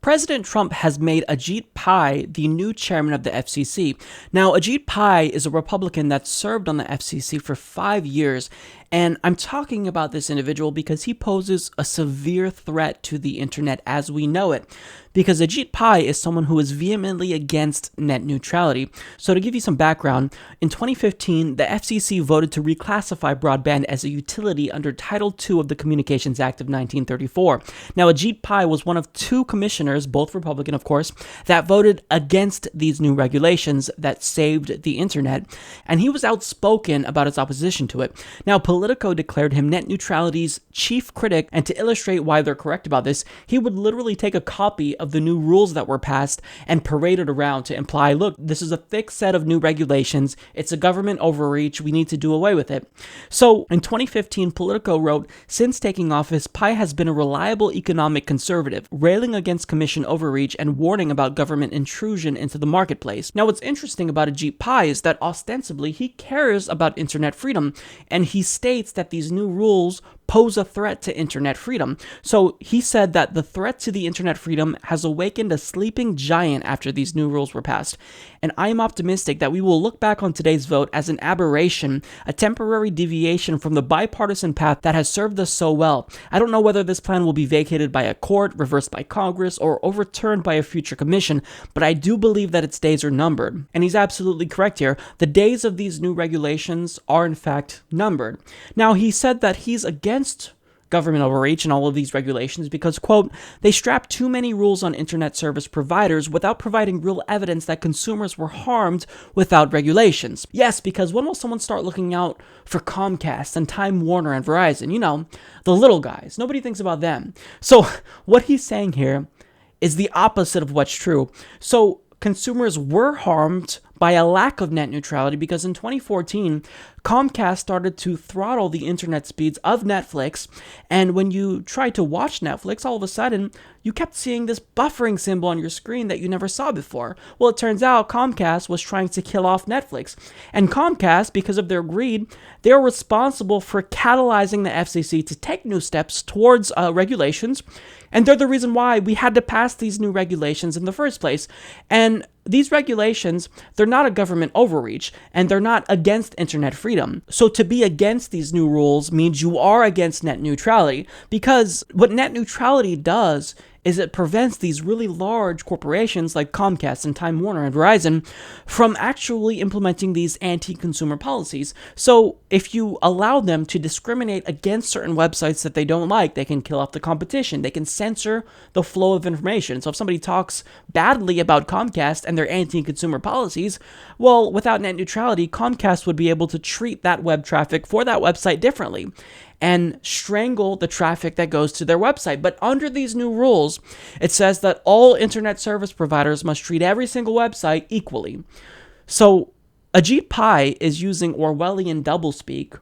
President Trump has made Ajit Pai the new chairman of the FCC. Now, Ajit Pai is a Republican that served on the FCC for 5 years, and I'm talking about this individual because he poses a severe threat to the internet as we know it. Because Ajit Pai is someone who is vehemently against net neutrality. So to give you some background, in 2015, the FCC voted to reclassify broadband as a utility under Title II of the Communications Act of 1934. Now, Ajit Pai was one of 2 commissioners, both Republican of course, that voted against these new regulations that saved the internet, and he was outspoken about his opposition to it. Now, Politico declared him net neutrality's chief critic, and to illustrate why they're correct about this, he would literally take a copy of the new rules that were passed and parade it around to imply, look, this is a thick set of new regulations, it's a government overreach, we need to do away with it. So in 2015, Politico wrote, since taking office, Pai has been a reliable economic conservative, railing against commission overreach and warning about government intrusion into the marketplace. Now, what's interesting about Ajit Pai is that ostensibly he cares about internet freedom, and he states that these new rules pose a threat to internet freedom. So he said that the threat to the internet freedom has awakened a sleeping giant after these new rules were passed. And I am optimistic that we will look back on today's vote as an aberration, a temporary deviation from the bipartisan path that has served us so well. I don't know whether this plan will be vacated by a court, reversed by Congress, or overturned by a future commission, but I do believe that its days are numbered. And he's absolutely correct here. The days of these new regulations are in fact numbered. Now, he said that he's against government overreach and all of these regulations because, quote, they strap too many rules on internet service providers without providing real evidence that consumers were harmed without regulations. Yes, because when will someone start looking out for Comcast and Time Warner and Verizon? You know, the little guys. Nobody thinks about them. So what he's saying here is the opposite of what's true. So consumers were harmed by a lack of net neutrality because in 2014, Comcast started to throttle the internet speeds of Netflix, and when you tried to watch Netflix, all of a sudden, you kept seeing this buffering symbol on your screen that you never saw before. Well, it turns out Comcast was trying to kill off Netflix, and Comcast, because of their greed, they're responsible for catalyzing the FCC to take new steps towards regulations, and they're the reason why we had to pass these new regulations in the first place. And these regulations, they're not a government overreach, and they're not against internet freedom. So to be against these new rules means you are against net neutrality, because what net neutrality does is it prevents these really large corporations like Comcast and Time Warner and Verizon from actually implementing these anti-consumer policies. So if you allow them to discriminate against certain websites that they don't like, they can kill off the competition, they can censor the flow of information. So if somebody talks badly about Comcast and their anti-consumer policies, well, without net neutrality, Comcast would be able to treat that web traffic for that website differently and strangle the traffic that goes to their website. But under these new rules, it says that all internet service providers must treat every single website equally. So Ajit Pai is using Orwellian doublespeak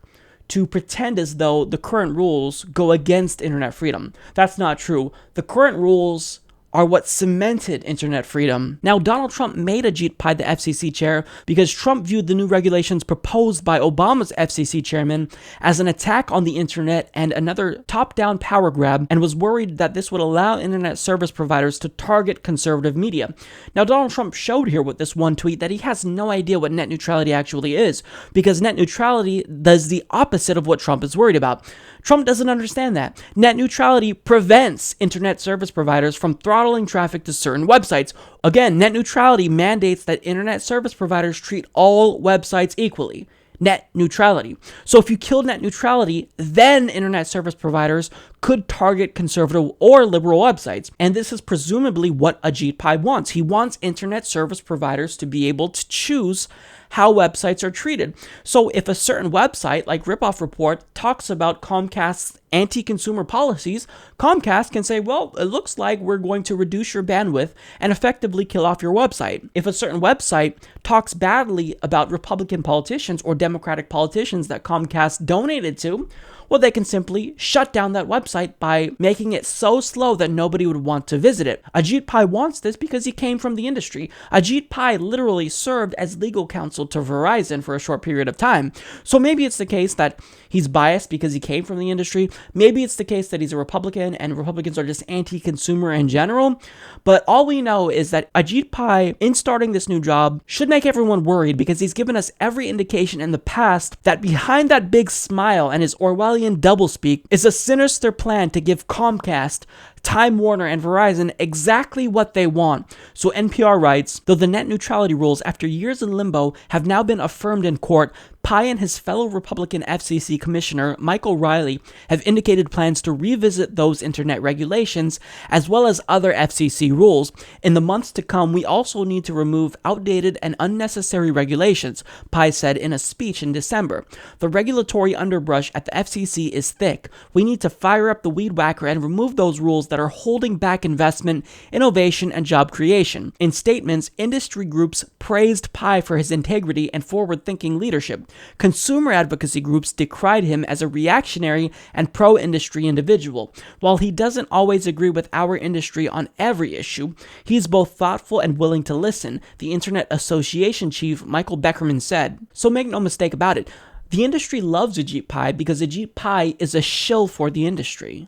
to pretend as though the current rules go against internet freedom. That's not true. The current rules are what cemented internet freedom. Now, Donald Trump made Ajit Pai the FCC chair because Trump viewed the new regulations proposed by Obama's FCC chairman as an attack on the internet and another top-down power grab, and was worried that this would allow internet service providers to target conservative media. Now, Donald Trump showed here with this one tweet that he has no idea what net neutrality actually is, because net neutrality does the opposite of what Trump is worried about. Trump doesn't understand that. Net neutrality prevents internet service providers from throttling traffic to certain websites. Again, net neutrality mandates that internet service providers treat all websites equally. Net neutrality. So if you kill net neutrality, then internet service providers could target conservative or liberal websites. And this is presumably what Ajit Pai wants. He wants internet service providers to be able to choose how websites are treated. So if a certain website, like Ripoff Report, talks about Comcast's anti-consumer policies, Comcast can say, well, it looks like we're going to reduce your bandwidth and effectively kill off your website. If a certain website talks badly about Republican politicians or Democratic politicians that Comcast donated to, well, they can simply shut down that website by making it so slow that nobody would want to visit it. Ajit Pai wants this because he came from the industry. Ajit Pai literally served as legal counsel sold to Verizon for a short period of time. So maybe it's the case that he's biased because he came from the industry. Maybe it's the case that he's a Republican and Republicans are just anti-consumer in general. But all we know is that Ajit Pai, in starting this new job, should make everyone worried because he's given us every indication in the past that behind that big smile and his Orwellian doublespeak is a sinister plan to give Comcast, Time Warner, and Verizon exactly what they want. So NPR writes, though the net neutrality rules, after years in limbo, have now been affirmed in court, Pai and his fellow Republican FCC Commissioner, Michael Riley, have indicated plans to revisit those internet regulations, as well as other FCC rules. In the months to come, we also need to remove outdated and unnecessary regulations, Pai said in a speech in December. The regulatory underbrush at the FCC is thick. We need to fire up the weed whacker and remove those rules that are holding back investment, innovation, and job creation. In statements, industry groups praised Pai for his integrity and forward-thinking leadership. Consumer advocacy groups decried him as a reactionary and pro-industry individual. While he doesn't always agree with our industry on every issue, he's both thoughtful and willing to listen, the Internet Association chief Michael Beckerman said. So make no mistake about it, the industry loves Ajit Pai because Ajit Pai is a shill for the industry.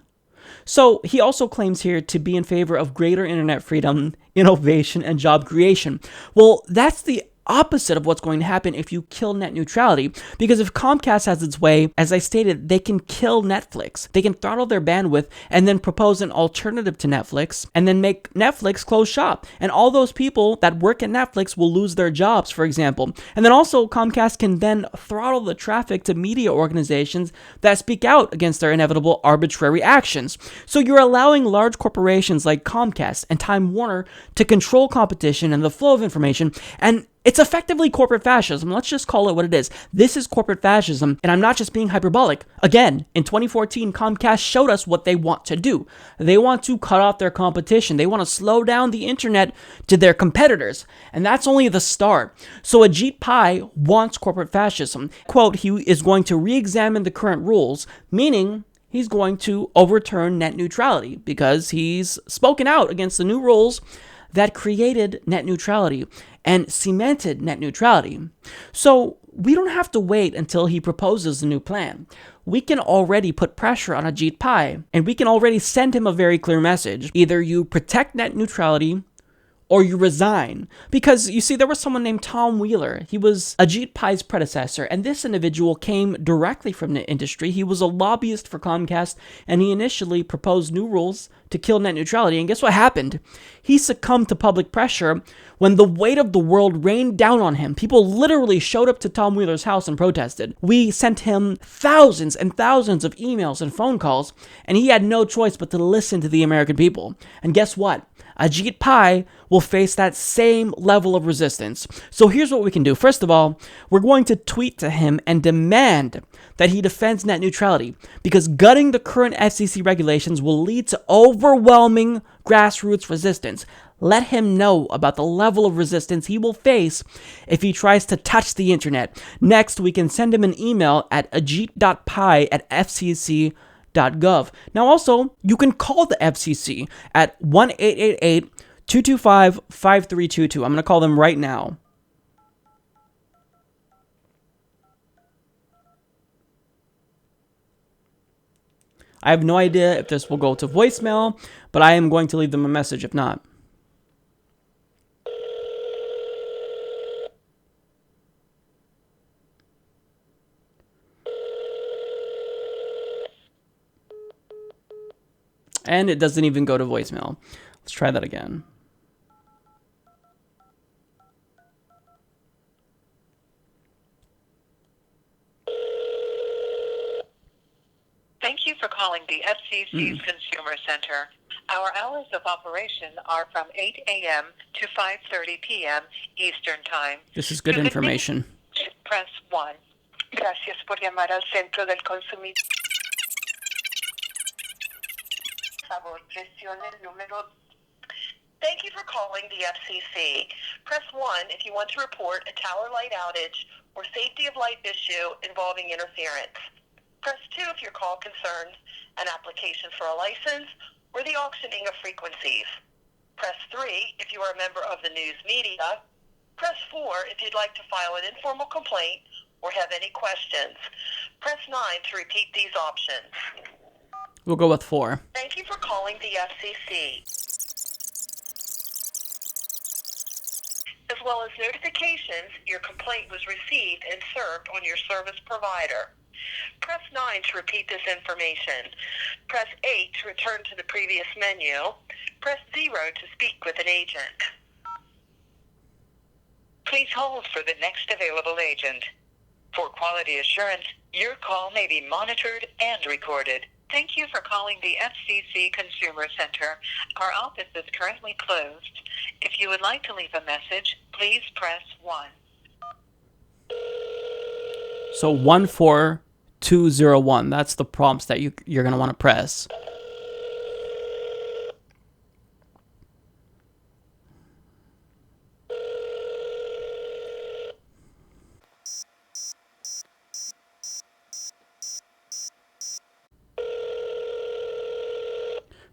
So he also claims here to be in favor of greater internet freedom, innovation, and job creation. Well, that's the opposite of what's going to happen if you kill net neutrality, because if Comcast has its way, as I stated, they can kill Netflix. They can throttle their bandwidth and then propose an alternative to Netflix and then make Netflix close shop. And all those people that work at Netflix will lose their jobs, for example. And then also Comcast can then throttle the traffic to media organizations that speak out against their inevitable arbitrary actions. So you're allowing large corporations like Comcast and Time Warner to control competition and the flow of information, and it's effectively corporate fascism. Let's just call it what it is. This is corporate fascism, and I'm not just being hyperbolic. Again, in 2014, Comcast showed us what they want to do. They want to cut off their competition. They want to slow down the internet to their competitors, and that's only the start. So Ajit Pai wants corporate fascism. Quote, he is going to re-examine the current rules, meaning he's going to overturn net neutrality because he's spoken out against the new rules that created net neutrality and cemented net neutrality. So we don't have to wait until he proposes a new plan. We can already put pressure on Ajit Pai, and we can already send him a very clear message. Either you protect net neutrality or you resign. Because, you see, there was someone named Tom Wheeler. He was Ajit Pai's predecessor, and this individual came directly from the industry. He was a lobbyist for Comcast, and he initially proposed new rules to kill net neutrality, and guess what happened? He succumbed to public pressure when the weight of the world rained down on him. People literally showed up to Tom Wheeler's house and protested. We sent him thousands and thousands of emails and phone calls, and he had no choice but to listen to the American people. And guess what? Ajit Pai will face that same level of resistance. So here's what we can do. First of all, we're going to tweet to him and demand that he defends net neutrality, because gutting the current FCC regulations will lead to overwhelming grassroots resistance. Let him know about the level of resistance he will face if he tries to touch the internet. Next, we can send him an email at ajit.pai@fcc.gov. Now also, you can call the FCC at 1-888-225-5322. I'm going to call them right now. I have no idea if this will go to voicemail, but I am going to leave them a message if not. And it doesn't even go to voicemail. Let's try that again. Thank you for calling the FCC's Consumer Center. Our hours of operation are from 8 a.m. to 5:30 p.m. Eastern Time. This is good information. Press 1. Gracias por llamar al Centro del Consumidor. Favor, presione el número. Thank you for calling the FCC. Press 1 if you want to report a tower light outage or safety of light issue involving interference. Press 2 if your call concerns an application for a license or the auctioning of frequencies. Press 3 if you are a member of the news media. Press 4 if you'd like to file an informal complaint or have any questions. Press 9 to repeat these options. We'll go with 4. Thank you for calling the FCC. As well as notifications your complaint was received and served on your service provider. Press 9 to repeat this information. Press 8 to return to the previous menu. Press 0 to speak with an agent. Please hold for the next available agent. For quality assurance, your call may be monitored and recorded. Thank you for calling the FCC Consumer Center. Our office is currently closed. If you would like to leave a message, please press 1. So 14201, that's the prompts that you're going to want to press.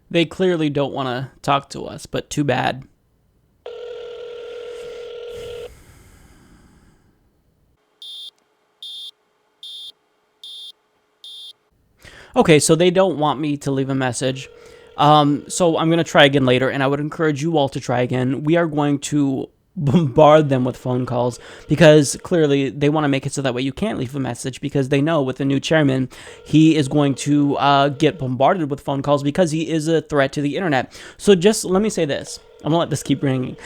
They clearly don't want to talk to us, but too bad. Okay, so they don't want me to leave a message. So I'm going to try again later, and I would encourage you all to try again. We are going to bombard them with phone calls because clearly they want to make it so that way you can't leave a message, because they know with the new chairman, he is going to get bombarded with phone calls because he is a threat to the internet. So just let me say this. I'm going to let this keep ringing.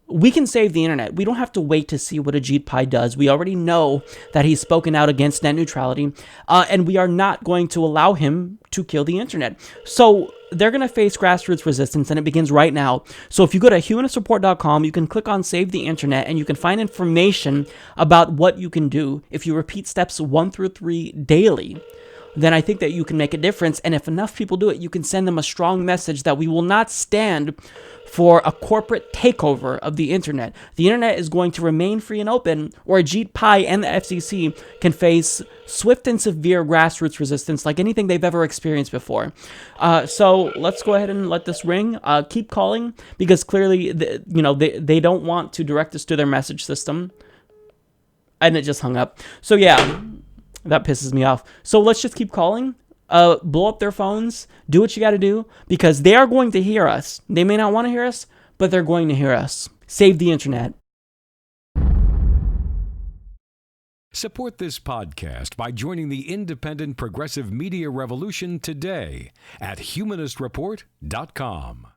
We can save the internet. We don't have to wait to see what Ajit Pai does. We already know that he's spoken out against net neutrality, and we are not going to allow him to kill the internet. So they're going to face grassroots resistance, and it begins right now. So if you go to humanistreport.com, you can click on Save the Internet, and you can find information about what you can do if you repeat steps 1 through 3 daily. Then I think that you can make a difference, and if enough people do it, you can send them a strong message that we will not stand for a corporate takeover of the internet. The internet is going to remain free and open, or Ajit Pai and the FCC can face swift and severe grassroots resistance like anything they've ever experienced before. So let's go ahead and let this ring. Keep calling, because clearly, they don't want to direct us to their message system. And it just hung up. So yeah. That pisses me off. So let's just keep calling. Blow up their phones. Do what you got to do, because they are going to hear us. They may not want to hear us, but they're going to hear us. Save the internet. Support this podcast by joining the independent progressive media revolution today at humanistreport.com.